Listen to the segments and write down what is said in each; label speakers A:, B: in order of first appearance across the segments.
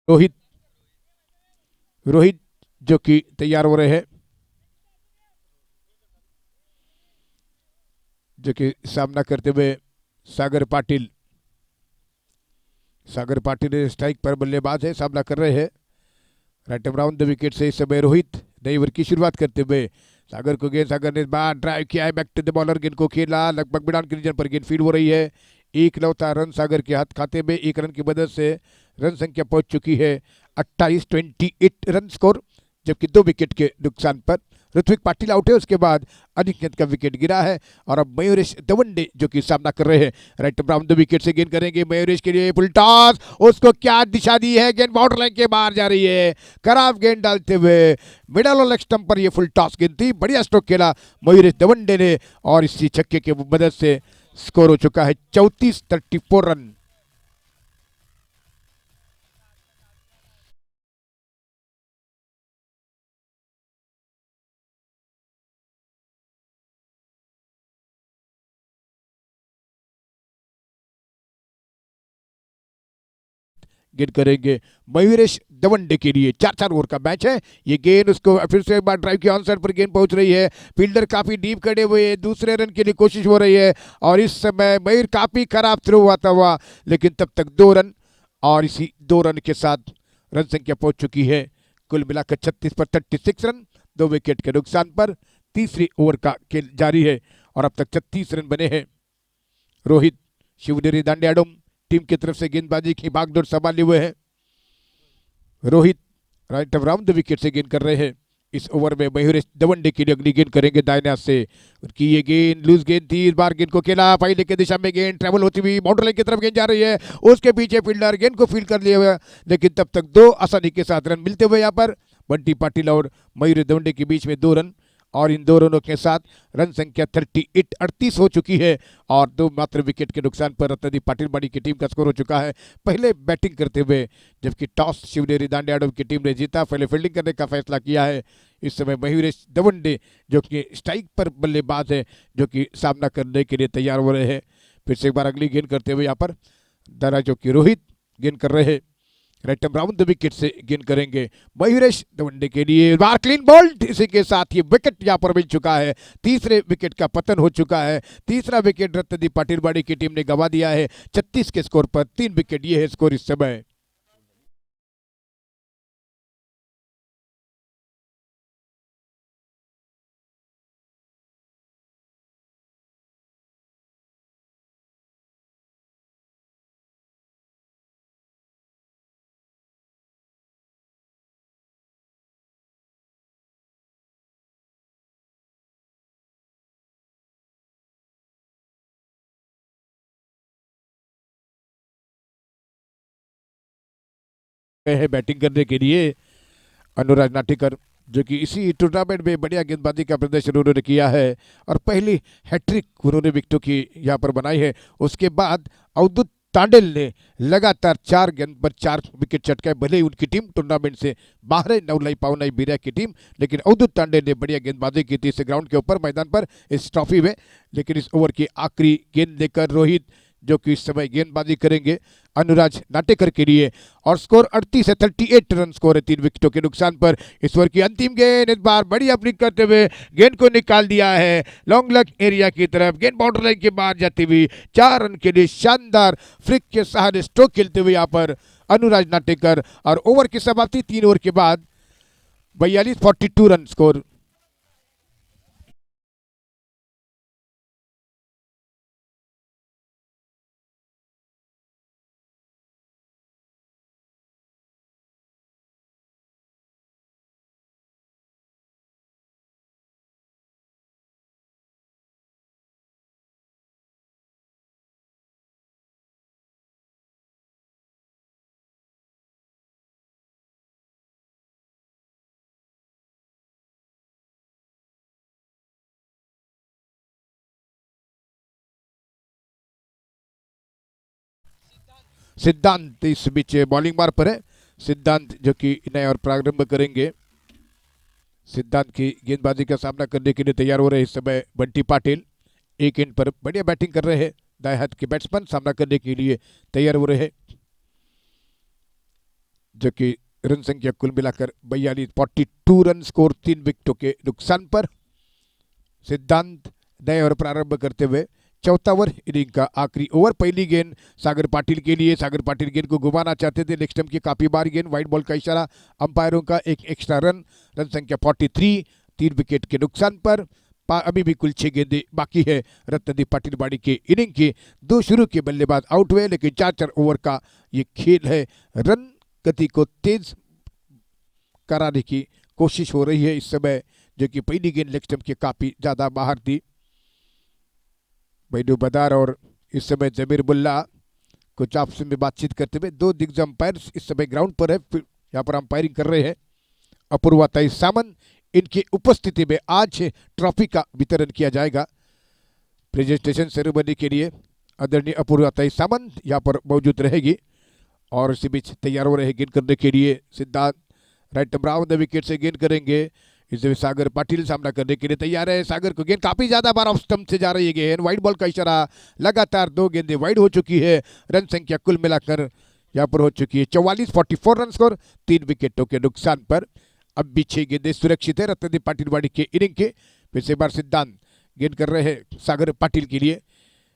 A: रोहित रोहित जो कि तैयार हो रहे हैं, जो कि सामना करते हुए सागर पाटिल। सागर पाटिल स्ट्राइक पर बल्लेबाज है, सामना कर रहे हैं। राइट अराउंड द विकेट से इस समय रोहित नई ओवर की शुरुआत करते हुए। सागर को गेंद, सागर ने बार ड्राइव किया है, बैक टू द बॉलर, गेंद को खेला लगभग मिडान के रीजन पर, गेंद फील्ड हो रही है। एक लौता रन सागर के हाथ खाते में, एक रन की मदद से रन संख्या पहुंच चुकी है 28 रन स्कोर, जबकि 2 विकेट के नुकसान पर ऋत्विक पाटिल आउट है। उसके बाद अनिकेत का विकेट गिरा है और अब मयूरेश दवंडे जो कि सामना कर रहे हैं। राइट ब्राउन 2 विकेट से गेंद करेंगे मयूरेश के लिए, फुल टॉस, उसको क्या दिशा दी है, गेंद बाउंड्री लाइन के बाहर जा रही है। खराब गेंद डालते हुए मिडल और लेग स्टंप पर, यह फुल टॉस गेंद थी, बढ़िया स्ट्रोक खेला मयूरेश दवंडे ने और इसी छक्के की मदद से स्कोर हो चुका है 34 रन। गेंद करेंगे मयूरेश दवंडे के लिए, 4 4 ओवर का मैच है। ये गेंद उसको फिर से एक बार ड्राइव की ऑन साइड पर गेंद पहुंच रही है, फील्डर काफी डीप खड़े हुए, दूसरे रन के लिए कोशिश हो रही है और इस समय मयूर काफी खराब थ्रो हुआ, लेकिन तब तक 2 रन और इसी 2 रन के साथ रन संख्या पहुंच चुकी है कुल मिलाकर 36 पर 36 रन, 2 विकेट के नुकसान पर। तीसरी ओवर का खेल जारी है और अब तक 36 रन बने हैं। रोहित शिवनेरी दांडियाडोम टीम की तरफ से गेंदबाजी की भागदौड़ संभाले हुए है। Rohit right around the wicket से गेंद कर रहे हैं। इस ओवर में मयूरेश दवंडे के लिए अगली गेंद करेंगे दाहिने हाथ से। उनकी ये गेंद लूज गेंद थी, इस बार गेंद को खेला पहले की दिशा में, गेंद ट्रेवल होती हुई बाउंड्री लाइन की तरफ गेंद जा रही है, उसके पीछे फील्डर गेंद को फील्ड कर लिए हुए, लेकिन तब तक 2 आसानी के साथ रन मिलते हुए यहाँ पर बंटी पाटिल और मयूरेश दवंडे के बीच में 2 रन और इन 2 रनों के साथ रन संख्या 38 हो चुकी है और 2 मात्र विकेट के नुकसान पर रत्नदीप पाटिल बाड़ी की टीम का स्कोर हो चुका है। पहले बैटिंग करते हुए जबकि टॉस शिवनेरी दांडियाडोम की टीम ने जीता, पहले फील्डिंग करने का फैसला किया है। इस समय मयूरेश दवंडे जो कि स्ट्राइक पर बल्लेबाज है, जो कि सामना करने के लिए तैयार हो रहे हैं। फिर से एक बार अगली गेंद करते हुए यहाँ पर दारा जो कि रोहित गेंद कर रहे हैं। राइट अराउंड द विकेट से गेंद करेंगे मयूरेश दवंडे के लिए, बार क्लीन बॉल्ड, इसी के साथ ये विकेट यहां पर मिल चुका है। तीसरे विकेट का पतन हो चुका है। तीसरा विकेट रत्नदीप पाटिल बाड़ी की टीम ने गंवा दिया है 36 के स्कोर पर। 3 विकेट ये है स्कोर इस समय। है बैटिंग करने के लिए अनुराग नाटेकर, जो कि इसी टूर्नामेंट में बढ़िया गेंदबाजी का प्रदर्शन उन्होंने किया है और पहली हैट्रिक उन्होंने विकेटों की यहाँ पर बनाई है। उसके बाद अवधुत तांडेल ने लगातार 4 गेंद पर 4 विकेट चटकाए। भले ही उनकी टीम टूर्नामेंट से बाहर है, नवलाई पावनाई बीरा की टीम, लेकिन अवधुत तांडेल ने बढ़िया गेंदबाजी की थी इस ग्राउंड के ऊपर, मैदान पर, इस ट्रॉफी में। लेकिन इस ओवर की आखिरी गेंद लेकर रोहित जो कि इस समय गेंदबाजी करेंगे अनुराज नाटेकर के लिए और स्कोर 38 रन स्कोर है 3 विकेटों के नुकसान पर। इस ओवर की अंतिम गेंद, इस बार बड़ी अपील करते हुए गेंद को निकाल दिया है लॉन्ग लेग एरिया की तरफ, गेंद बाउंड्री लाइन के बाहर जाती हुई 4 रन के लिए शानदार फ्लिक के सहारे स्ट्रोक खेलते हुए यहाँ पर अनुराज नाटेकर। और ओवर की समाप्ति 3 ओवर के बाद 42 रन स्कोर। सिद्धांत इस बीच बॉलिंग मार पर है। सिद्धांत जो कि नए और प्रारंभ करेंगे। सिद्धांत की गेंदबाजी का सामना करने के लिए तैयार हो रहे इस समय बंटी पाटिल। एक एंड पर बढ़िया बैटिंग कर रहे हैं दाएं हाथ के बैट्समैन, सामना करने के लिए तैयार हो रहे हैं। जो कि रन संख्या कुल मिलाकर 42 रन स्कोर 3 विकेटों के नुकसान पर। सिद्धांत नए ओवर प्रारंभ करते हुए चौथा ओवर इनिंग का आखिरी ओवर। पहली गेंद सागर पाटिल के लिए। सागर पाटिल गेंद को घुमाना चाहते थे, लेग स्टंप की काफी बार गेंद, वाइड बॉल का इशारा अंपायरों का, एक एक्स्ट्रा रन। रन संख्या 43, 3 विकेट के नुकसान पर। अभी भी कुल 6 गेंदें बाकी है रत्नदीप पाटिलवाड़ी के इनिंग की। दो शुरू के बल्लेबाज आउट हुए, लेकिन 4-4 ओवर का ये खेल है। रन गति को तेज कराने की कोशिश हो रही है इस समय, जो कि पहली गेंद लेग स्टंप के काफी ज्यादा बाहर थी। बैडू बदार और इस समय जमीर मुल्ला कुछ आपस में बातचीत करते हुए, दो दिग्गज अंपायर इस समय ग्राउंड पर है, यहाँ पर अंपायरिंग कर रहे हैं। अपूर्वा ताई सामंत, इनकी उपस्थिति में आज ट्रॉफी का वितरण किया जाएगा। प्रेजेंटेशन सेरेमनी के लिए आदरणीय अपूर्वा ताई सामंत यहाँ पर मौजूद रहेगी। और इसी बीच तैयार हो रहे गेंद करने के लिए सिद्धांत। राइट ब्राउन द विकेट से गेंद करेंगे। इसमें सागर पाटिल सामना करने के लिए तैयार है। सागर को गेंद काफी ज्यादा बार ऑफ स्टंप से जा रही है गेंद, वाइड बॉल का इशारा। लगातार 2 गेंदें वाइड हो चुकी है। रन संख्या कुल मिलाकर यहाँ पर हो चुकी है 44 रन स्कोर 3 विकेटों के नुकसान पर। अब भी 6 गेंदें सुरक्षित है रत्नदीप पाटिलवाड़ी के इनिंग के। फिर से बार सिद्धांत गेंद कर रहे हैं सागर पाटिल के लिए,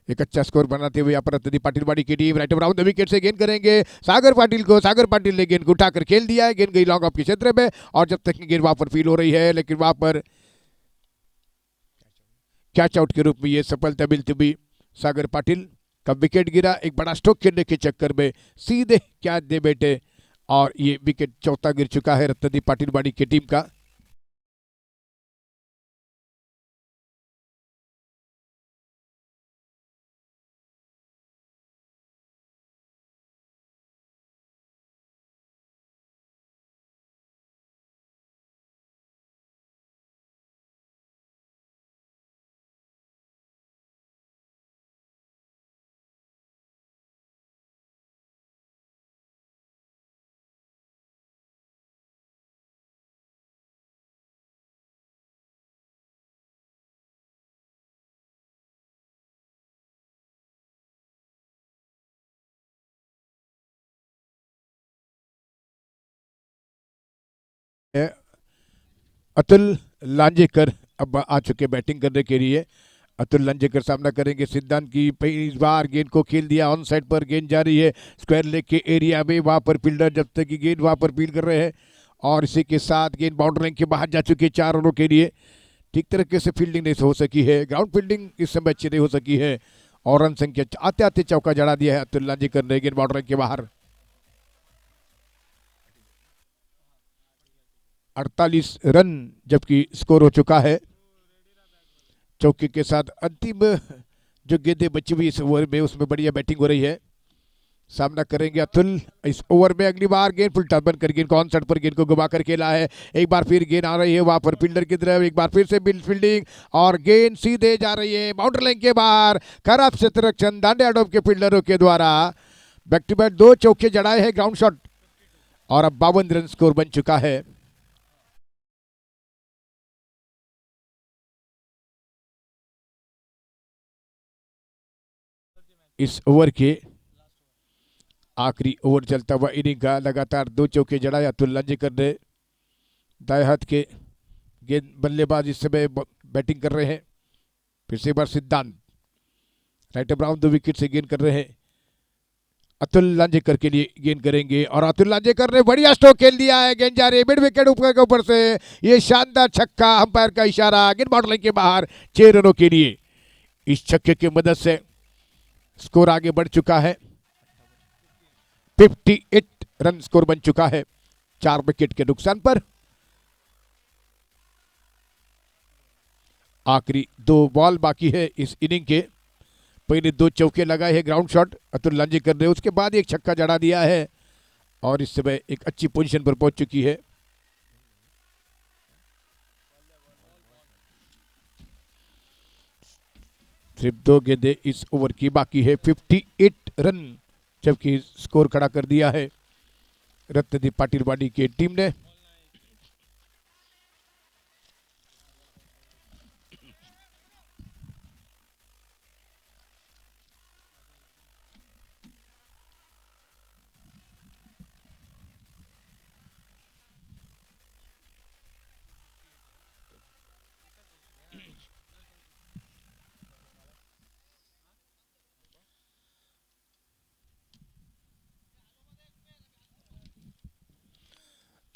A: एक अच्छा स्कोर बनाते हुए यहाँ पर रत्नदीप पाटिलवाड़ी की team right around the wicket से गेंद करेंगे सागर पाटिल को। सागर पाटिल ने गेंद को उठाकर खेल दिया है, गेंद गई लॉन्ग ऑफ के क्षेत्र में, और जब तक गेंद वहां पर फील हो रही है, लेकिन वहां पर कैच आउट के रूप में ये सफलता मिलती हुई सागर पाटिल का विकेट गिरा। एक बड़ा स्ट्रोक खेलने के चक्कर में सीधे क्या दे बेटे, और ये विकेट चौथा गिर चुका है रत्नदीप पाटिलवाड़ी की टीम का। अतुल लांजेकर अब आ चुके बैटिंग करने के लिए। अतुल लांजेकर सामना करेंगे सिद्धांत की। पहली बार गेंद को खेल दिया, ऑन साइड पर गेंद जा रही है स्क्वायर लेग के एरिया में। वहां पर फील्डर जब तक की गेंद वहां पर फील्ड कर रहे हैं, और इसी के साथ गेंद बाउंड्री लाइन के बाहर जा चुकी है 4 रनों के लिए। ठीक तरीके से फील्डिंग नहीं हो सकी है, ग्राउंड फील्डिंग इस समय अच्छी नहीं हो सकी है, और रन संख्या आते आते चौका जड़ा दिया है अतुल लांजेकर ने गेंद बाउंड्री लाइन के बाहर। 48 रन जबकि स्कोर हो चुका है। चौके के साथ अंतिम जो गेंदें बची हुई इस ओवर में, उसमें बढ़िया बैटिंग हो रही है। सामना करेंगे अतुल इस ओवर में। अगली बार गेंद फुल टर्न कर गेंद को ऑन साइड पर गेंद को घुमा कर खेला है। एक बार फिर गेंद आ रही है वहां पर फील्डर की तरफ, एक बार फिर से बिल फील्डिंग, और गेंद सीधे जा रही है बाउंड्री लाइन के बाहर। खराब क्षेत्ररक्षण दांडिया डोब के फील्डरों के द्वारा। बैक टू बैक 2 चौके जड़ाए हैं ग्राउंड शॉट, और अब 52 रन स्कोर बन चुका है। इस ओवर के आखिरी ओवर चलता हुआ इनिंग का लगातार 2 चौके जड़ाए अतुल लांजेकर ने। दाएं हाथ के गेंद बल्लेबाज इस समय बैटिंग कर रहे हैं। फिर से एक बार सिद्धांत राइट ब्राउन 2 विकेट से गेंद कर रहे हैं। अतुल लांजेकर के लिए गेंद करेंगे, और अतुल लांजेकर ने बढ़िया स्ट्रोक खेल दिया है। गेंद जा रही है मिड विकेट ऊपर के ऊपर से, ये शानदार छक्का, अंपायर का इशारा, गेंद बाउंड्री लाइन के बाहर 6 रनों के लिए। इस छक्के की मदद से स्कोर आगे बढ़ चुका है, 58 रन स्कोर बन चुका है 4 विकेट के नुकसान पर। आखिरी 2 बॉल बाकी है इस इनिंग के। पहले 2 चौके लगाए हैं ग्राउंड शॉट अतुल लांजेकर ने, उसके बाद एक छक्का जड़ा दिया है, और इस समय एक अच्छी पोजीशन पर पहुंच चुकी है। सिर्फ 2 गेंदें इस ओवर की बाकी है। 58 रन जबकि स्कोर खड़ा कर दिया है रत्नदीप पाटिलवाड़ी की टीम ने।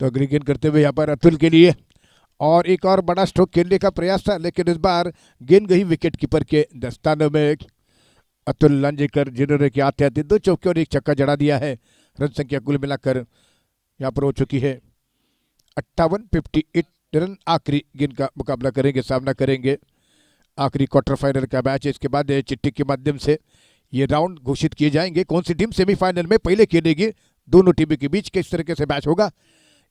A: तो अग्री गेंद करते हुए यहाँ पर अतुल के लिए, और एक और बड़ा स्ट्रोक खेलने का प्रयास था, लेकिन इस बार गेंद गई विकेट कीपर के दस्तानों में। अतुल लांजेकर जिन्होंने कि आते आते 2 चौके और 1 छक्का जड़ा दिया है। रन संख्या कुल मिलाकर यहाँ पर हो चुकी है 58 रन। आखिरी गेंद का मुकाबला करेंगे, सामना करेंगे। आखिरी क्वार्टर फाइनल का मैच है। इसके बाद चिट्ठी के माध्यम से ये राउंड घोषित किए जाएंगे, कौन सी टीम सेमीफाइनल में पहले खेलेगी, दोनों टीमों के बीच किस तरीके से मैच होगा।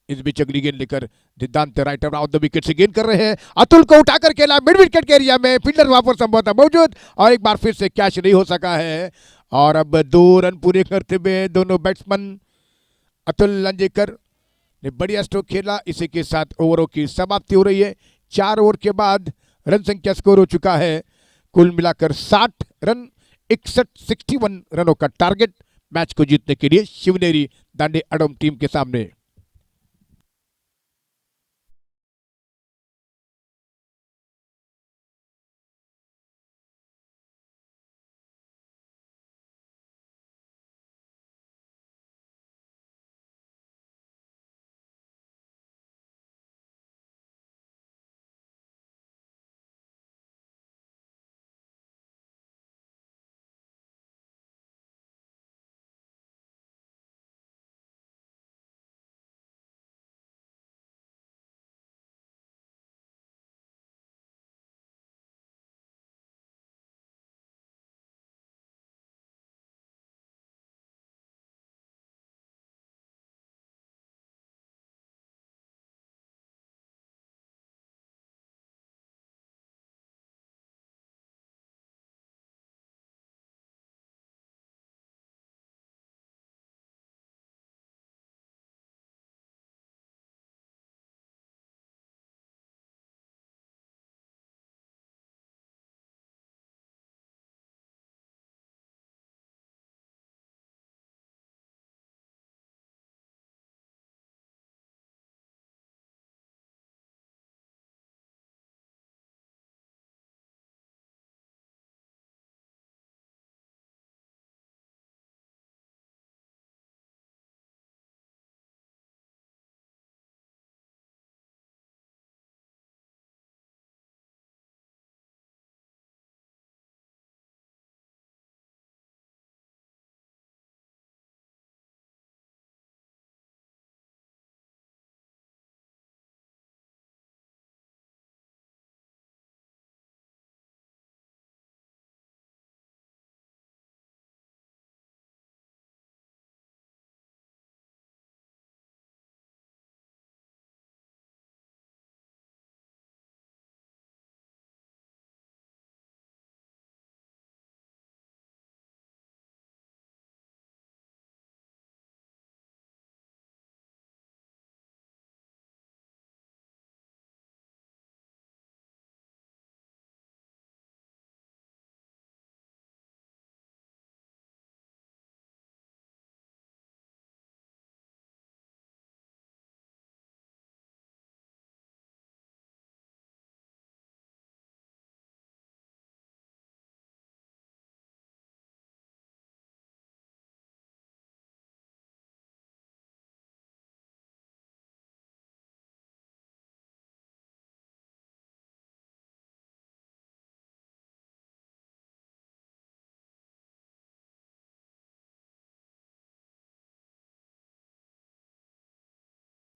A: इस बीच अगली गेंद लेकर सिद्धांत राइट अराउंड द विकेट से गेंद कर रहे हैं। अतुल को उठाकर खेला मिड विकेट के एरिया में, फील्डर वहां पर संभवतः मौजूद, और एक बार फिर से कैच नहीं हो सका है। और अब 2 रन पूरे करते हुए दोनों बैट्समैन अतुल लांजेकर ने बढ़िया स्ट्रोक खेला। इसी के साथ ओवरों की समाप्ति हो रही है। 4 ओवर के बाद रन संख्या स्कोर हो चुका है कुल मिलाकर 60 रन। 61 रनों का टारगेट मैच को जीतने के लिए शिवनेरी दांडे अडोम टीम के सामने।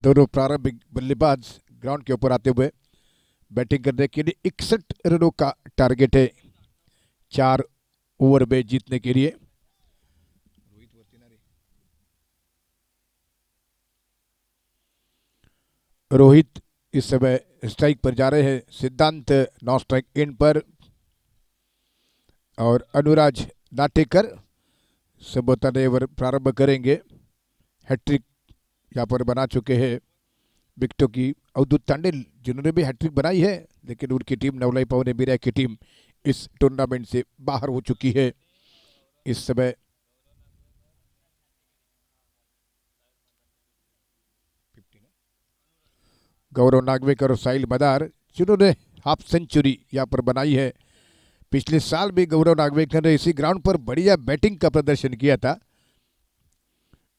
A: दोनों प्रारंभिक बल्लेबाज ग्राउंड के ऊपर आते हुए बैटिंग करने के लिए 61 रनों का टारगेट है 4 ओवर में जीतने के लिए। रोहित इस समय स्ट्राइक पर जा रहे हैं, सिद्धांत नॉन स्ट्राइक एंड पर, और अनुराज नाटेकर संभवतः ओवर प्रारंभ करेंगे। हैट्रिक यहाँ पर बना चुके हैं विकेटों की अवधूत तांडेल, जिन्होंने भी हैट्रिक बनाई है, लेकिन उनकी टीम नवलाई पवने मीरा की टीम इस टूर्नामेंट से बाहर हो चुकी है। इस समय गौरव नागवेकर और साहिल मदार, जिन्होंने हाफ सेंचुरी यहाँ पर बनाई है। पिछले साल भी गौरव नागवेकर ने इसी ग्राउंड पर बढ़िया बैटिंग का प्रदर्शन किया था।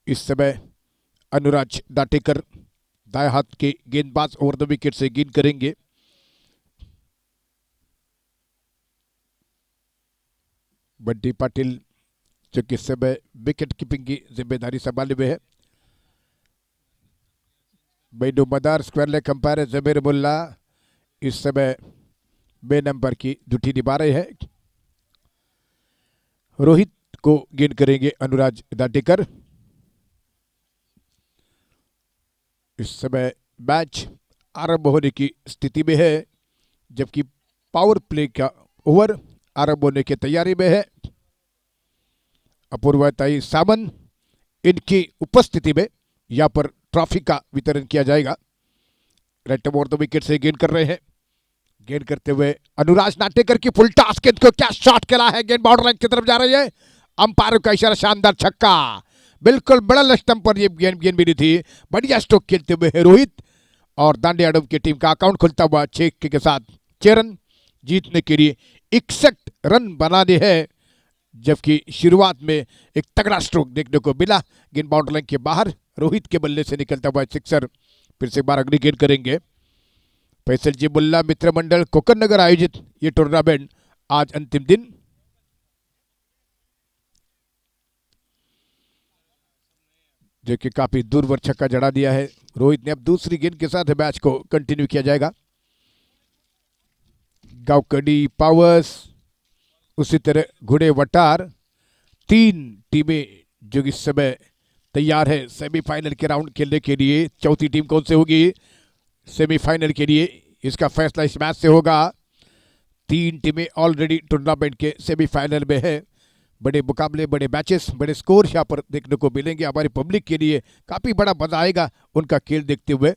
A: इस समय अनुराज नाटेकर दाएं हाथ के गेंदबाज ओवर द विकेट से गेंद करेंगे। बंटी पाटिल जो कि इस समय विकेट कीपिंग की जिम्मेदारी संभाले हुए है। बैडू मदार स्क्वायर लेग अंपायर जमीर मुल्ला इस समय बे नंबर की ड्यूटी निभा रहे हैं। रोहित को गेंद करेंगे अनुराज दाटेकर। इस समय मैच आरंभ होने की स्थिति में है, जबकि पावर प्ले का ओवर आरंभ होने की तैयारी में है। अपूर्वताई सामन इनकी उपस्थिति में यहां पर ट्रॉफी का वितरण किया जाएगा। राइट ओवर द विकेट से गेंद कर रहे हैं। गेंद करते हुए अनुराज नाटेकर की फुल टॉस गेंद को क्या शॉट खेला है, गेंद बाउंड्री लाइन की तरफ जा रही है। अंपायर का इशारा, शानदार छक्का, बिल्कुल बड़ा स्टंप पर ये गेंद मिली थी। बढ़िया स्ट्रोक खेलते हुए है रोहित और दांडियाडम की टीम का अकाउंट खुलता हुआ 6 के साथ 6 रन जीतने के लिए 61 रन बनाने हैं। जबकि शुरुआत में एक तगड़ा स्ट्रोक देखने को मिला, गेंद बाउंड्री लाइन के बाहर रोहित के बल्ले से निकलता हुआ सिक्सर। फिर से एक बार अगली गेंद करेंगे। फैसल जी मुल्ला मित्र मंडल कोकन नगर आयोजित ये टूर्नामेंट आज अंतिम दिन। जो कि काफी दूरवर छक्का जड़ा दिया है रोहित ने। अब दूसरी गेंद के साथ मैच को कंटिन्यू किया जाएगा। गावकड़ी पावर्स, उसी तरह घुड़े वटार, 3 टीमें जो इस समय तैयार है सेमीफाइनल के राउंड खेलने के लिए। चौथी टीम कौन से होगी सेमीफाइनल के लिए, इसका फैसला इस मैच से होगा। 3 टीमें ऑलरेडी टूर्नामेंट के सेमीफाइनल में है। बड़े मुकाबले, बड़े मैचेस, बड़े स्कोर यहाँ पर देखने को मिलेंगे। हमारी पब्लिक के लिए काफी बड़ा मजा आएगा उनका खेल देखते हुए।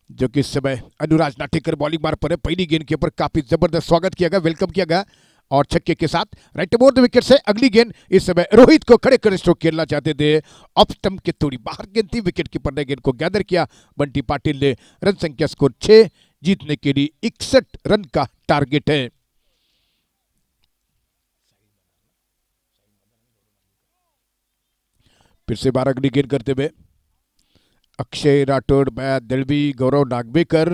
A: जो कि इस समय अनुराज नाटेकर बॉलिंग मार पर है। पहली गेंद के ऊपर काफी जबरदस्त स्वागत किया गया, वेलकम किया गया और छक्के के साथ राइट ओवर द विकेट से अगली गेंद इस समय रोहित को खड़े कर स्ट्रोक खेलना चाहते थे। ऑफ स्टंप के थोड़ी बाहर गेंद थी, विकेट कीपर ने गेंद को गैदर किया। बंटी पाटिल ने रन संख्या स्कोर 6, जीतने के लिए 61 रन का टारगेट है। फिर से 12 अगली गेंद करते हुए अक्षय राठौड़, मया दलवी, गौरव नागवेकर,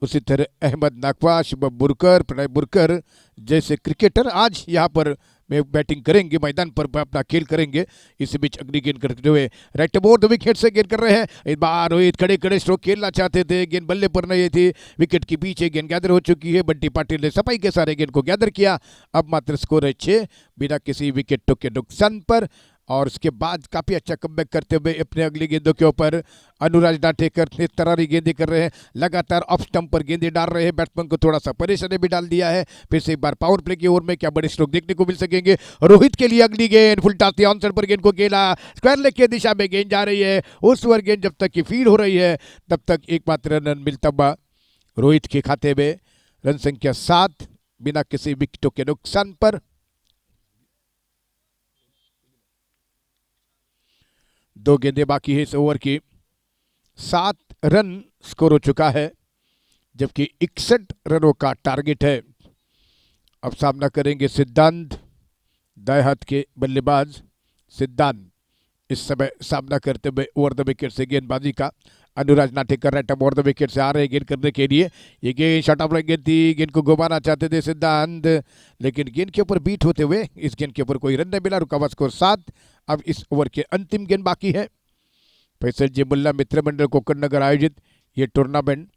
A: उसी तरह अहमद नाकवा, शुभम बुरकर, प्रणय बुरकर जैसे क्रिकेटर आज यहाँ पर बैटिंग करेंगे, मैदान पर अपना खेल करेंगे। इसी बीच अगली गेंद करते हुए राइट ओवर द विकेट से गेंद कर रहे हैं। इस बार रोहित खड़े खड़े स्ट्रोक खेलना चाहते थे, गेंद बल्ले पर नहीं थी, विकेट के पीछे गेंद गैदर हो चुकी है। बंटी पाटिल ने सफाई के सारे गेंद को गैदर किया। अब मात्र स्कोर है 6 बिना किसी विकेटों के नुकसान पर। और उसके बाद काफी अच्छा कमबैक करते हुए अपने अगली गेंदों के ऊपर अनुराज नाटेकर ने तरारी गेंदें कर रहे हैं, लगातार ऑफ स्टंप पर गेंदें डाल रहे हैं। बैट्समैन को थोड़ा सा परेशानी भी डाल दिया है। फिर से एक बार पावर प्ले की ओर में क्या बड़े स्ट्रोक देखने को मिल सकेंगे। रोहित के लिए अगली गेंद फुल टॉस ऑन साइड पर गेंद को खेला, स्क्वायर लेग की दिशा में गेंद जा रही है। उस ओवर गेंद जब तक की फील्ड हो रही है तब तक एकमात्र रन मिलता हुआ रोहित के खाते में। रन संख्या 7 बिना किसी विकेटों के नुकसान पर। 2 गेंदें बाकी है इस ओवर की। 7 रन स्कोर हो चुका है, जबकि 61 रनों का टारगेट है। अब सामना करेंगे सिद्धांत, दाएं हाथ के बल्लेबाज सिद्धांत इस समय सामना करते हुए ओवर द विकेट से गेंदबाजी का। Anuraj Natekar right over the wicket से आ रहे गेंद करने के लिए। ये गेंद शॉर्ट ऑफ गेंद थी, गेंद को घुमाना चाहते थे सिद्धांत, लेकिन गेंद के ऊपर बीट होते हुए इस गेंद के ऊपर कोई रन नहीं मिला। रुका हुआ स्कोर 7। अब इस ओवर के अंतिम गेंद बाकी है। फैसल जी मुल्ला मित्र मंडल कोकण नगर आयोजित ये टूर्नामेंट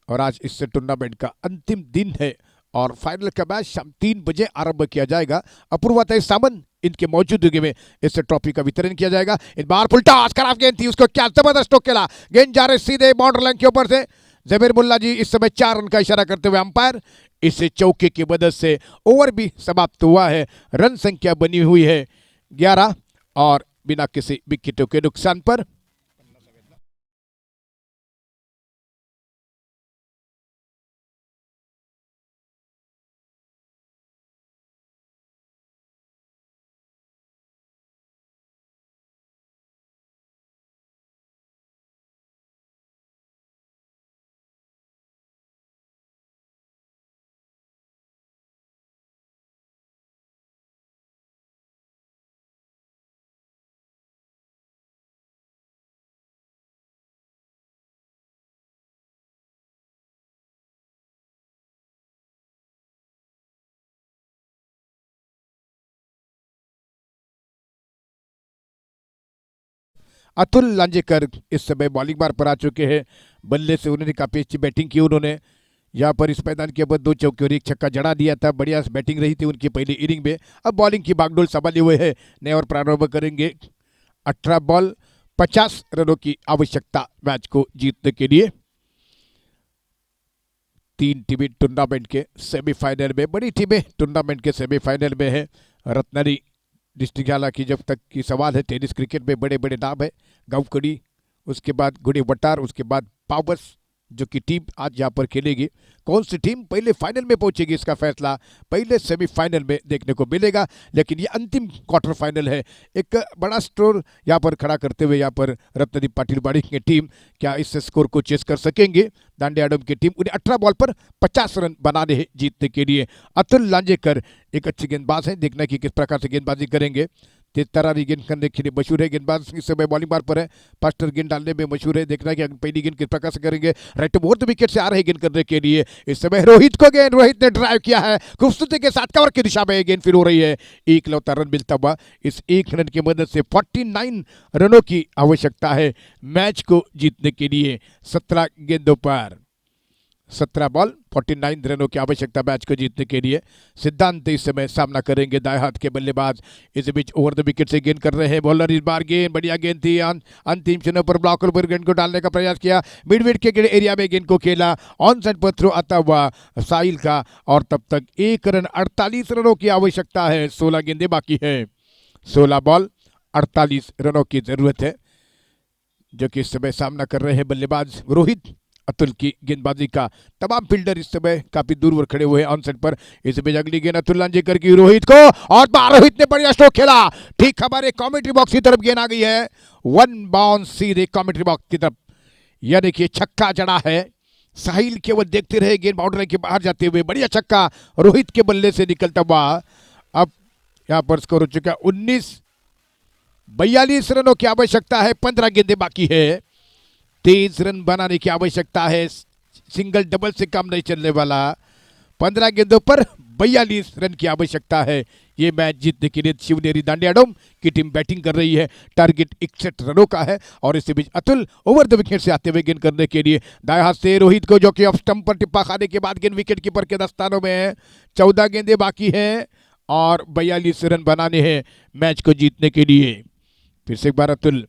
A: और आज इस टूर्नामेंट का अंतिम दिन है और फाइनल का मैच शाम 3 बजे आरंभ किया जाएगा। अपूर्वताई सामन इनके मौजूदगी में इस ट्रॉफी का वितरण किया जाएगा। इस बार फुल टॉस खराब गेंद थी, उसको क्या जबरदस्त स्ट्रोक खेला, गेंद जा रहे सीधे बाउंड्री लाइन के ऊपर से। जमीर मुल्ला जी इस समय 4 रन का इशारा करते हुए अंपायर, इस चौके की मदद से ओवर भी समाप्त हुआ है। रन संख्या बनी हुई है 11 और बिना किसी विकेटों के नुकसान पर। अतुल लांजेकर इस समय बॉलिंग बार पर आ चुके हैं। बल्ले से उन्होंने काफी अच्छी बैटिंग की। उन्होंने यहाँ पर इस मैदान के बाद 2 चौके और 1 छक्का जड़ा दिया था। बढ़िया बैटिंग रही थी उनकी पहली इनिंग में। अब बॉलिंग की बागडोर संभाले हुए है, नए और प्रारंभ करेंगे। 18 बॉल 50 रनों की आवश्यकता मैच को जीतने के लिए। 3 टीमें टूर्नामेंट के सेमीफाइनल में, बड़ी टीमें टूर्नामेंट के सेमीफाइनल में है। रत्नागिरी डिस्ट्रिक्ट, हालांकि जब तक की सवाल है, टेनिस क्रिकेट में बड़े बड़े नाम है। गांवकड़ी, उसके बाद गुड़े वटार, उसके बाद पावर्स, जो कि टीम आज यहाँ पर खेलेगी। कौन सी टीम पहले फाइनल में पहुंचेगी, इसका फैसला पहले सेमीफाइनल में देखने को मिलेगा। लेकिन ये अंतिम क्वार्टर फाइनल है। एक बड़ा स्कोर यहाँ पर खड़ा करते हुए यहाँ पर रत्नदीप पाटिल बाड़ी की टीम क्या इस स्कोर को चेस कर सकेंगे। दांडियाडम की टीम उन्हें 18 बॉल पर 50 रन बनाने हैं जीतने के लिए। अतुल लांजेकर एक अच्छे गेंदबाज हैं, देखना कि किस प्रकार से गेंदबाजी करेंगे। तेज तरारी गेंद करने के लिए मशहूर है गेंदबाज, इस समय बॉलिंग बार पर है। फास्टर गेंद डालने में मशहूर है, देखना कि पहली गेंद किस प्रकार से करेंगे। राइट ओवर द विकेट से आ रहे गेंद करने के लिए। इस समय रोहित को गेंद, रोहित ने ड्राइव किया है खूबसूरती के साथ, कवर की दिशा में गेंद फिर हो रही है। एक लौता रन मिलता हुआ। इस 1 रन की मदद से 49 रनों की आवश्यकता है मैच को जीतने के लिए। 17 गेंदों पर 17 बॉल 49 रनों की आवश्यकता मैच को जीतने के लिए। सिद्धांत इस समय सामना करेंगे, दाएं हाथ के बल्लेबाज। इस बीच ओवर द विकेट से गेंद कर रहे हैं बॉलर। इस बार गेंद बढ़िया गेंद थी, अंतिम क्षणों पर ब्लॉकर पर गेंद को डालने का प्रयास किया। मिड विकेट के एरिया में गेंद को खेला, ऑन साइड पर थ्रो आता हुआ साहिल का। और तब तक 1 रन 48 रनों की आवश्यकता है। 16 गेंदें बाकी है। 16 बॉल 48 रनों की जरूरत है, जो कि इस समय सामना कर रहे हैं बल्लेबाज रोहित। अतुल की गेंदबाजी का तमाम फील्डर इस समय काफी दूर पर खड़े हुए हैं ऑन साइड पर। इस बीच अगली गेंद अतुल लांजेकर की रोहित को, और रोहित ने बढ़िया स्ट्रोक खेला, ठीक हमारे कमेंट्री बॉक्स की तरफ गेंद आ गई है। 1 बाउंस सीधे कमेंट्री बॉक्स की तरफ, यह देखिए छक्का जड़ा है। साहिल केवल देखते रहे गेंद बाउंड्री के बाहर जाते हुए, बढ़िया छक्का रोहित के बल्ले से निकलता हुआ। अब यहाँ पर स्कोर हो चुका 42 रनों की आवश्यकता है, 15 गेंदें बाकी है। 23 रन बनाने की आवश्यकता है, सिंगल डबल से काम नहीं चलने वाला। 15 गेंदों पर 42 रन की आवश्यकता है ये मैच जीतने के लिए। शिवनेरी दांडियाडोम की टीम बैटिंग कर रही है, टारगेट 61 रनों का है। और इसी बीच अतुल ओवर द विकेट से आते हुए गेंद करने के लिए, दाएं हाथ से रोहित को, जो कि ऑफ स्टंप पर टिप्पा खाने के बाद गेंद विकेट कीपर के दस्तानों में है। 14 गेंदें बाकी हैं और 42 रन बनाने हैं मैच को जीतने के लिए। फिर से एक बार Atul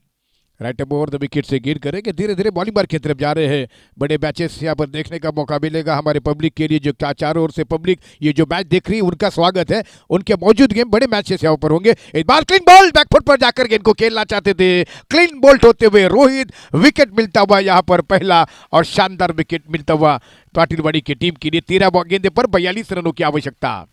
A: right over the wicket से गेंद करेंगे। धीरे धीरे बॉलिंग बार की तरफ जा रहे हैं। बड़े मैचेस यहाँ पर देखने का मौका मिलेगा हमारे पब्लिक के लिए, जो चारों ओर से पब्लिक ये जो मैच देख रही है उनका स्वागत है। उनके मौजूद गेम बड़े मैचेस यहाँ पर होंगे। एक बार क्लीन बॉल, बैकफुट पर जाकर गेंद को खेलना चाहते थे, क्लीन बोल्ट होते हुए रोहित, विकेट मिलता हुआ यहाँ पर पहला, और शानदार विकेट मिलता हुआ पाटिलवाड़ी की टीम के लिए। 13 गेंदे पर 42 रनों की आवश्यकता।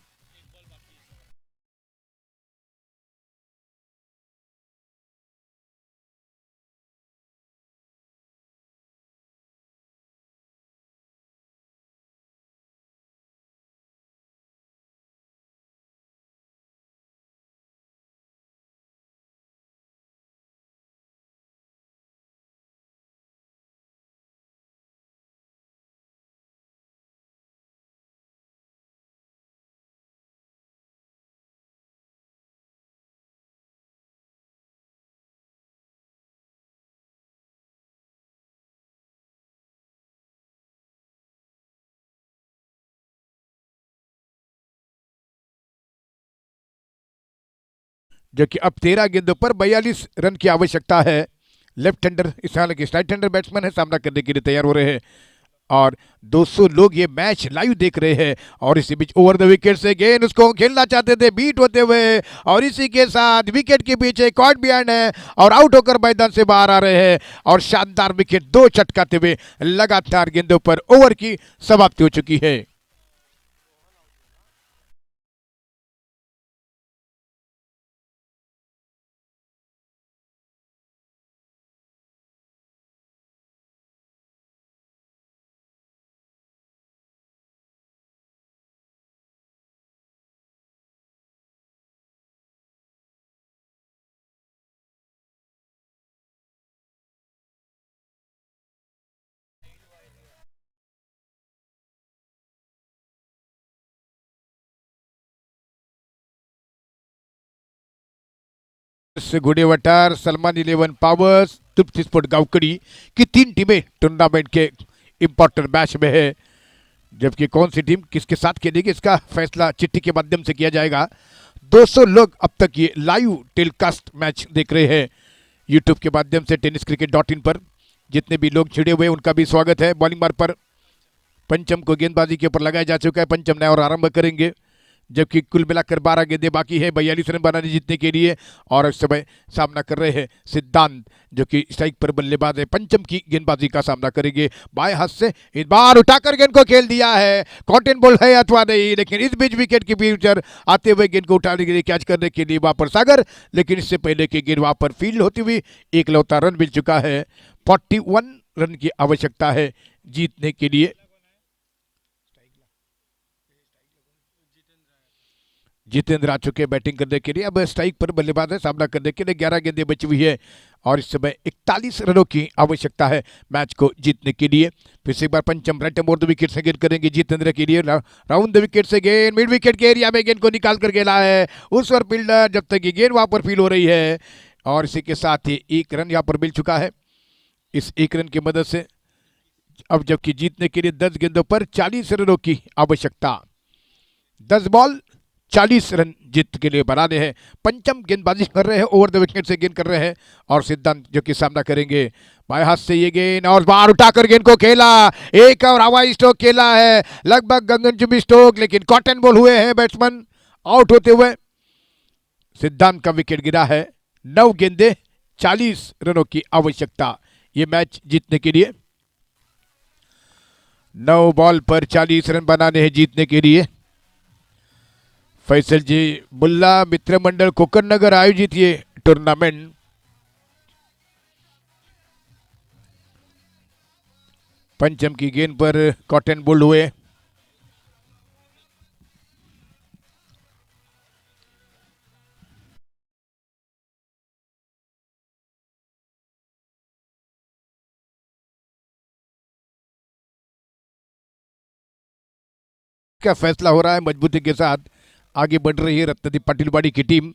A: जो कि अब 13 गेंदों पर 42 रन की आवश्यकता है। लेफ्ट हैंडर, इस हालांकि राइट हैंडर बैट्समैन है, सामना करने के लिए तैयार हो रहे हैं। और 200 लोग ये मैच लाइव देख रहे हैं। और इसी बीच ओवर द विकेट से गेंद, उसको खेलना चाहते थे, बीट होते हुए, और इसी के साथ विकेट के पीछे कॉट बिहाइंड है और आउट होकर मैदान से बाहर आ रहे हैं। और शानदार विकेट 2 चटकाते हुए लगातार गेंदों पर ओवर की समाप्ति हो चुकी है। घोडेवटार, सलमान 11 पावर्स, तृप्ति स्पोर्ट गावकड़ी की 3 टीमें टूर्नामेंट के इंपॉर्टेंट मैच में है। जबकि कौन सी टीम किसके साथ खेलेगी इसका फैसला चिट्ठी के माध्यम से किया जाएगा। 200 लोग अब तक ये लाइव टेलीकास्ट मैच देख रहे हैं यूट्यूब के माध्यम से tenniscricket.in पर। जितने भी लोग छिड़े हुए उनका भी स्वागत है। बॉलिंग मार्ग पर पंचम को गेंदबाजी के ऊपर लगाया जा चुका है। पंचम नया और आरंभ करेंगे, जबकि कुल मिलाकर 12 गेंदें बाकी है 42 रन बनाने जीतने के लिए। और इस समय सामना कर रहे हैं सिद्धांत, जो कि स्ट्राइक पर बल्लेबाज है। पंचम की गेंदबाजी का सामना करेंगे बाएं हाथ से। इस बार उठाकर गेंद को खेल दिया है, कॉटन बॉल है अथवा नहीं, लेकिन इस बीच विकेट की फ्यूचर आते हुए गेंद को उठाने के लिए, कैच करने के लिए वहां पर सागर, लेकिन इससे पहले की गेंद वहां पर फील्ड होती हुई एक लौता रन मिल चुका है। 41 रन की आवश्यकता है जीतने के लिए। जितेंद्र आ चुके बैटिंग करने के लिए। अब स्ट्राइक पर बल्लेबाज है, सामना करने के लिए 11 गेंदें बची हुई है और इस समय 41 रनों की आवश्यकता है मैच को जीतने के लिए। फिर से एक बार पंचम राइट मोर द विकेट से गेंद करेंगे जितेंद्र के लिए। राउंड द विकेट से गेंद मिड विकेट के एरिया में गेंद को निकाल कर खेला है उस पर फील्डर, जब तक ये गेंद वहां पर फील हो रही है। और इसी के साथ ही 1 रन यहाँ पर मिल चुका है। इस 1 रन की मदद से अब जबकि जीतने के लिए 10 गेंदों पर 40 रनों की आवश्यकता। 10 बॉल 40 रन जीत के लिए बनाने हैं। पंचम गेंदबाजी कर रहे हैं, ओवर द विकेट से गेंद कर रहे हैं और सिद्धांत जो कि सामना करेंगे बाएं हाथ से ये गेंद और बाहर उठाकर गेंद को खेला। एक और हवाई स्ट्रोक खेला है, लगभग गगनचुंबी स्ट्रोक, लेकिन कॉटन बॉल हुए हैं बैट्समैन आउट होते हुए। सिद्धांत का विकेट गिरा है। 9 गेंदे 40 रनों की आवश्यकता ये मैच जीतने के लिए। 9 बॉल पर 40 रन बनाने हैं जीतने के लिए। फैसल जी बुल्ला मित्र मंडल कोकण नगर आयोजित ये टूर्नामेंट पंचम की गेंद पर कॉटन बोल्ड हुए। क्या फैसला हो रहा है, मजबूती के साथ आगे बढ़ रही है रत्नदीप पाटिलवाड़ी की टीम।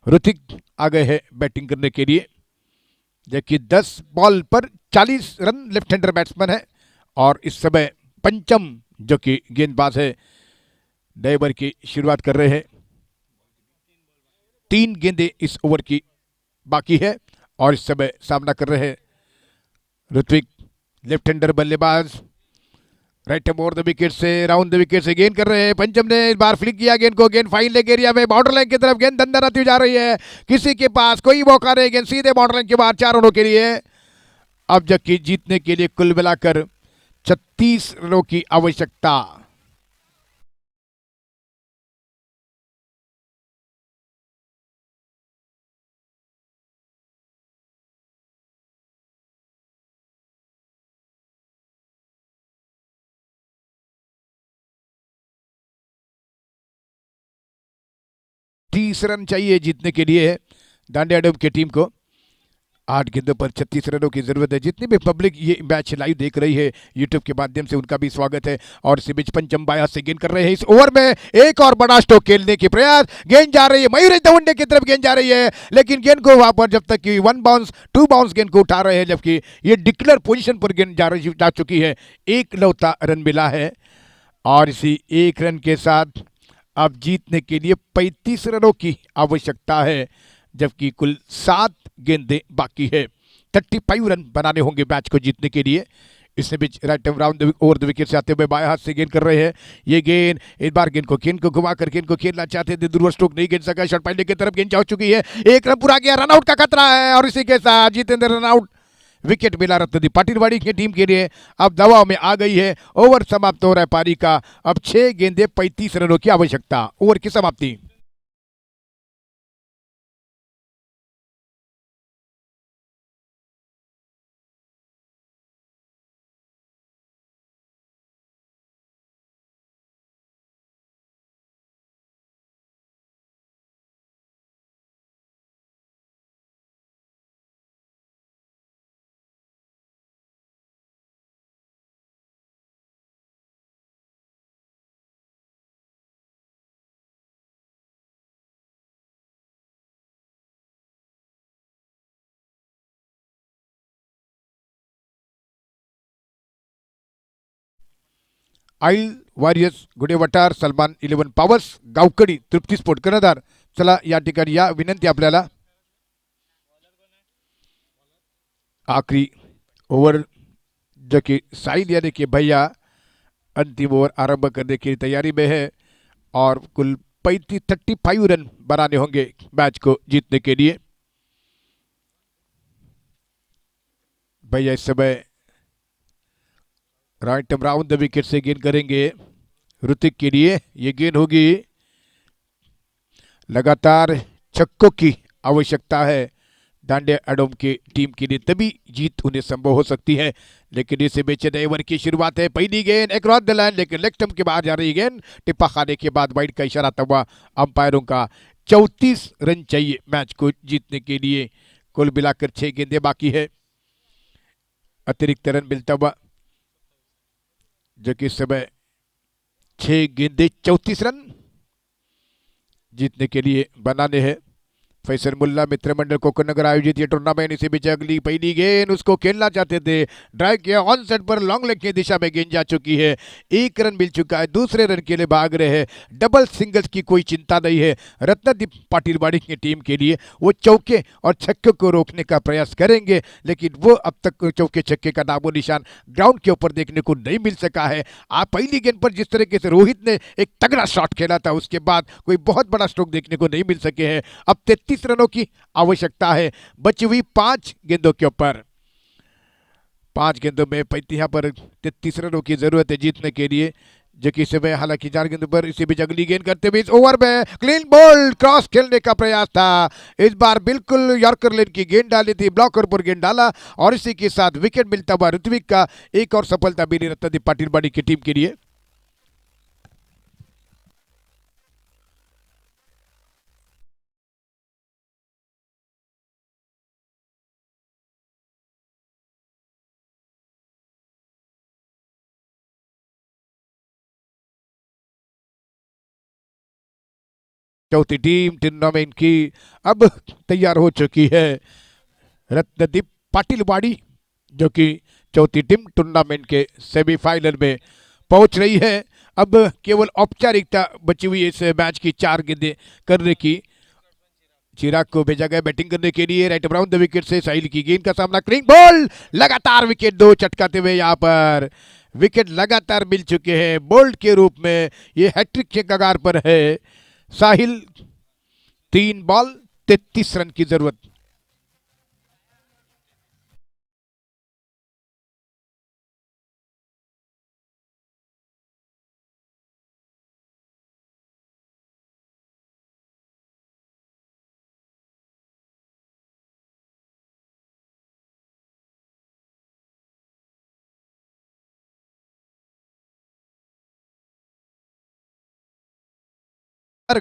A: ऋतिक आ गए हैं बैटिंग करने के लिए, जबकि 10 बॉल पर 40 रन लेफ्ट हैंडर बैट्समैन है। और इस समय पंचम जो कि गेंदबाज है नए ओवर की शुरुआत कर रहे हैं। 3 गेंदें इस ओवर की बाकी है और इस समय सामना कर रहे हैं ऋत्विक, लेफ्ट हैंडर बल्लेबाज। राइट ओवर द विकेट से, राउंड द विकेट से गेंद कर रहे हैं। पंचम ने इस बार फ्लिक किया गेंद को, गेंद फाइन लेग एरिया में बॉर्डर लाइन की तरफ गेंद अंदर आती जा रही है, किसी के पास कोई मौका नहीं, गेंद सीधे बॉर्डर लाइन के बाहर 4 रनों के लिए। अब जबकि जीतने के लिए कुल मिलाकर 36 रनों की आवश्यकता। तीस रन चाहिए जीतने के लिए डांडिया डोम की टीम को। 8 गेंदों पर 36 रनों की जरूरत है। जितनी भी पब्लिक ये मैच लाइव देख रही है यूट्यूब के माध्यम से, उनका भी स्वागत है। और इसी बीच पंचम बाया से गेंद कर रहे हैं। इस ओवर में एक और बड़ा स्ट्रोक खेलने की प्रयास, गेंद जा रही है मयूरेश दवंडे की तरफ, गेंद जा रही है, लेकिन गेंद को वहां पर जब तक कि 1 बाउंस 2 बाउंस गेंद को उठा रहे हैं, जबकि ये डिक्लेयर पोजीशन पर गेंद जा चुकी है। एक लौता रन मिला है और इसी 1 रन के साथ अब जीतने के लिए 35 रनों की आवश्यकता है, जबकि कुल 7 गेंदें बाकी है। 35 रन बनाने होंगे मैच को जीतने के लिए। इसने बीच right round over the wicket से आते हुए बाएं हाथ से गेंद कर रहे हैं। ये गेंद एक बार गेंद को घुमा कर गेंद को खेलना चाहते थे, दूरवर स्ट्रोक नहीं गेंद सका, शॉर्ट पाइले की तरफ गेंद जा चुकी है। 1 रन पूरा गया, रनआउट का खतरा है और इसी के साथ जितेंद्र रनआउट। विकेट मिला रत्नदीप पाटिलवाड़ी की टीम के लिए, अब दबाव में आ गई है। ओवर समाप्त हो रहा है पारी का। अब 6 गेंदे 35 रनों की आवश्यकता। ओवर की समाप्ति। आईल warriors गुडेवटार Salman 11 powers गावकडी Trupti sport कर्णधार. चला या ठिकाणी या विनंती आपल्याला. आखिरी ओवर जो कि साहिल यानी कि भैया अंतिम ओवर आरंभ करने की तैयारी में है और कुल 35 रन बनाने होंगे मैच को जीतने के लिए. भैया इस समय राइट अराउंड द विकेट से गेंद करेंगे ऋतिक के लिए. ये गेंद होगी. लगातार छक्कों की आवश्यकता है डांडिया एडम की टीम के लिए, तभी जीत उन्हें संभव हो सकती है. लेकिन इसे बेचे नए ओवर की शुरुआत है. पहली गेंद अक्रॉस द लाइन लेकिन लेग स्टंप के बाहर जा रही गेंद. टिप्पा खाने के बाद वाइड का इशारा आता हुआ अंपायरों का. 34 रन चाहिए मैच को जीतने के लिए. कुल मिलाकर 6 गेंदें बाकी है. अतिरिक्त रन मिलता हुआ जो कि इस समय 6 गेंदें 34 रन जीतने के लिए बनाने हैं. फैसल मुल्ला मित्र मंडल कोकरनगर आयोजित ये टूर्नामेंट. इसी बीच अगली पहली गेंद उसको खेलना चाहते थे, ड्राइव किया ऑन सेट पर लॉन्ग लेग की दिशा में गेंद जा चुकी है. 1 रन मिल चुका है. दूसरे रन के लिए भाग रहे हैं. डबल सिंगल्स की कोई चिंता नहीं है रत्नदीप पाटिलवाड़ी की टीम के लिए. वो चौके और छक्के को रोकने का प्रयास करेंगे लेकिन वो अब तक चौके छक्के का नामो निशान ग्राउंड के ऊपर देखने को नहीं मिल सका है. आप पहली गेंद पर जिस तरीके से रोहित ने एक तगड़ा शॉट खेला था उसके बाद कोई बहुत बड़ा स्ट्रोक देखने को नहीं मिल सके हैं. अब 33 रनों की आवश्यकता है बची हुई 5 गेंदों के ऊपर. 5 गेंदों में यहाँ पर 33 रनों की जरूरत है जीतने के लिए जो कि समय हालांकि 4 गेंदों पर. इसी बीच अगली गेंद करते हुए इस ओवर में क्लीन बॉल क्रॉस खेलने का प्रयास था. इस बार बिल्कुल यॉर्कर लेन की गेंद डाली थी, ब्लॉकर पर गेंद डाला और इसी के साथ विकेट मिलता हुआ ऋत्विक का. एक और सफलता मिली रत्नदीप पाटिलवाड़ी की टीम के लिए. चौथी टीम टूर्नामेंट की अब तैयार हो चुकी है. रत्नदीप पाटिलवाड़ी जो कि चौथी टीम टूर्नामेंट के सेमीफाइनल में पहुंच रही है. अब केवल औपचारिकता बची हुई इस मैच की 4 गेंदें करने की. चिराग को भेजा गया बैटिंग करने के लिए. राइट अराउंड द विकेट से साहिल की गेंद का सामना. क्लीन बॉल लगातार विकेट 2 चटकाते हुए यहाँ पर विकेट लगातार मिल चुके हैं. बोल्ड के रूप में ये हैट्रिक के कगार पर है साहिल. 3 बॉल 33 रन की जरूरत.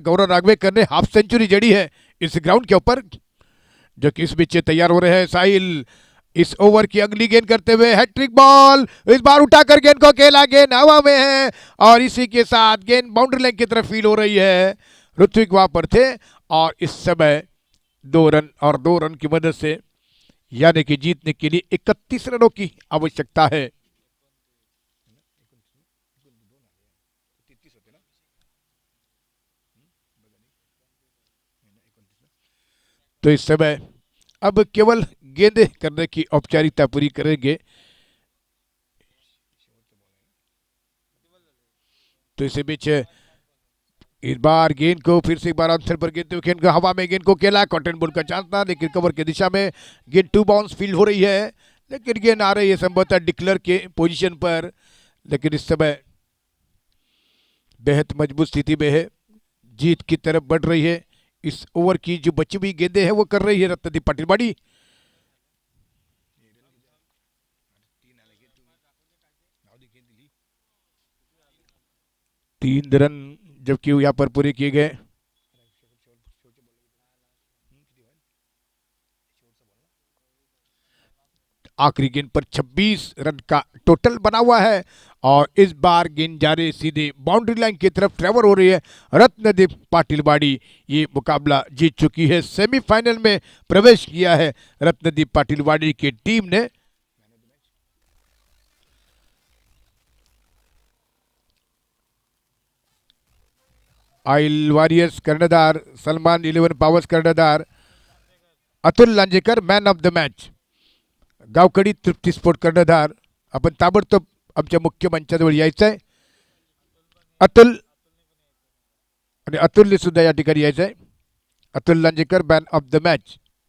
A: गौरव राघवेकर ने हाफ सेंचुरी जड़ी है इस ग्राउंड के ऊपर जो कि इस बीच तैयार हो रहे हैं साहिल. इस ओवर की अगली गेंद करते हुए हैट्रिक बॉल. इस बार उठाकर गेंद को खेला, गेंद हवा में है और इसी के साथ गेंद बाउंड्री लाइन की तरफ फील हो रही है. ऋत्विक वहां पर थे और इस समय 2 रन और 2 रन की मदद से यानी कि जीतने के लिए 31 रनों की आवश्यकता है. तो इस समय अब केवल गेंदे करने की औपचारिकता पूरी करेंगे. तो इसी बीच इस बार गेंद को फिर से एक बार आंसर पर गेंद गेंद को हवा में गेंद को खेला. कॉटन बॉल का चांस था लेकिन कवर की दिशा में गेंद 2 बाउंस फील हो रही है लेकिन गेंद आ रही है संभवतः डिक्लर के पोजीशन पर. लेकिन इस समय बेहद मजबूत स्थिति में है, जीत की तरफ बढ़ रही है. इस ओवर की जो बची हुई गेंदें हैं वो कर रही है रत्नदीप पाटिलवाड़ी. 3 रन जबकि यहाँ पर पूरे किए गए. आखिरी गेंद पर 26 रन का टोटल बना हुआ है और इस बार गेंद जा रही सीधे बाउंड्री लाइन की तरफ ट्रेवल हो रही है. रत्नदीप पाटिलवाड़ी ये मुकाबला जीत चुकी है. सेमीफाइनल में प्रवेश किया है रत्नदीप पाटिलवाड़ी की टीम ने. आईल वॉरियर्स कर्णधार, सलमान 11 पॉवर्स कर्णधार, Atul Lanjekar man of the match, गावकडी तृप्ती स्पोर्ट कर्णधार. आपण ताबडतोब आमच्या मुख्य मंचाजवळ यायचं आहे. अतुल आणि अतुलने सुद्धा या ठिकाणी यायचं आहे. Atul Lanjekar man of the match.